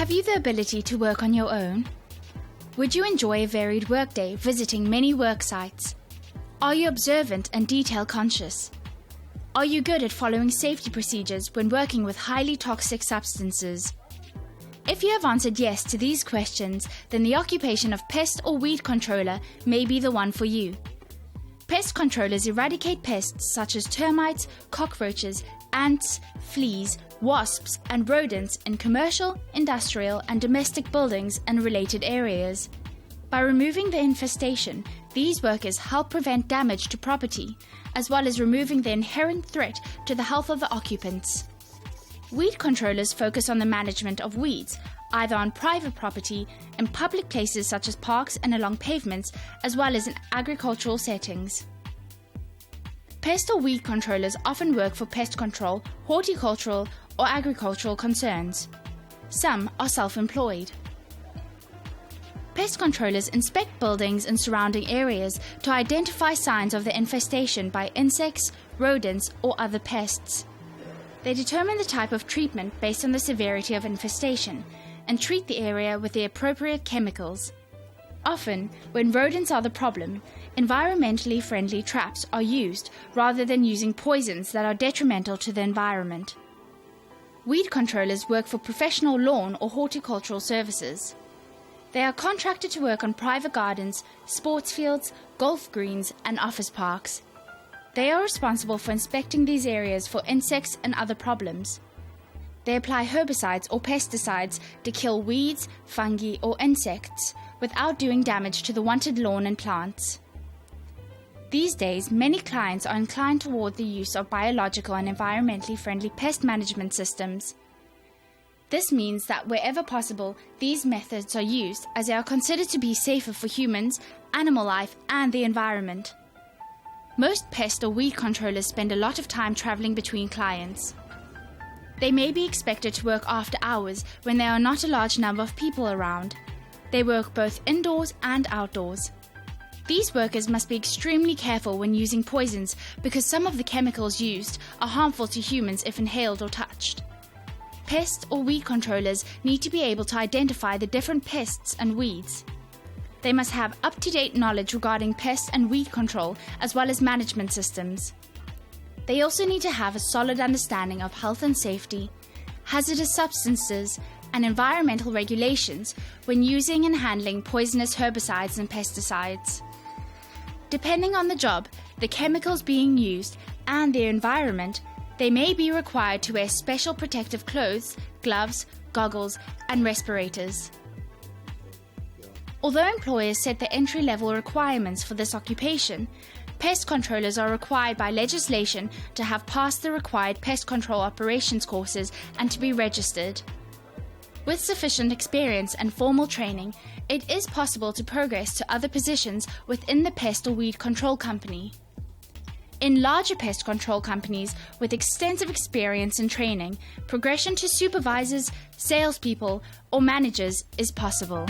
Have you the ability to work on your own? Would you enjoy a varied workday visiting many work sites? Are you observant and detail conscious? Are you good at following safety procedures when working with highly toxic substances? If you have answered yes to these questions, then the occupation of pest or weed controller may be the one for you. Pest controllers eradicate pests such as termites, cockroaches, ants, fleas, wasps, and rodents in commercial, industrial, and domestic buildings and related areas. By removing the infestation, these workers help prevent damage to property, as well as removing the inherent threat to the health of the occupants. Weed controllers focus on the management of weeds, either on private property, in public places such as parks and along pavements, as well as in agricultural settings. Pest or weed controllers often work for pest control, horticultural, or agricultural concerns. Some are self-employed. Pest controllers inspect buildings and surrounding areas to identify signs of the infestation by insects, rodents, or other pests. They determine the type of treatment based on the severity of infestation and treat the area with the appropriate chemicals. Often, when rodents are the problem, environmentally friendly traps are used rather than using poisons that are detrimental to the environment. Weed controllers work for professional lawn or horticultural services. They are contracted to work on private gardens, sports fields, golf greens, and office parks. They are responsible for inspecting these areas for insects and other problems. They apply herbicides or pesticides to kill weeds, fungi, or insects without doing damage to the wanted lawn and plants. These days, many clients are inclined toward the use of biological and environmentally friendly pest management systems. This means that wherever possible, these methods are used as they are considered to be safer for humans, animal life, and the environment. Most pest or weed controllers spend a lot of time traveling between clients. They may be expected to work after hours when there are not a large number of people around. They work both indoors and outdoors. These workers must be extremely careful when using poisons because some of the chemicals used are harmful to humans if inhaled or touched. Pest or weed controllers need to be able to identify the different pests and weeds. They must have up-to-date knowledge regarding pest and weed control as well as management systems. They also need to have a solid understanding of health and safety, hazardous substances, and environmental regulations when using and handling poisonous herbicides and pesticides. Depending on the job, the chemicals being used, and their environment, they may be required to wear special protective clothes, gloves, goggles, and respirators. Although employers set the entry-level requirements for this occupation, pest controllers are required by legislation to have passed the required pest control operations courses and to be registered. With sufficient experience and formal training, it is possible to progress to other positions within the pest or weed control company. In larger pest control companies with extensive experience and training, progression to supervisors, salespeople, or managers is possible.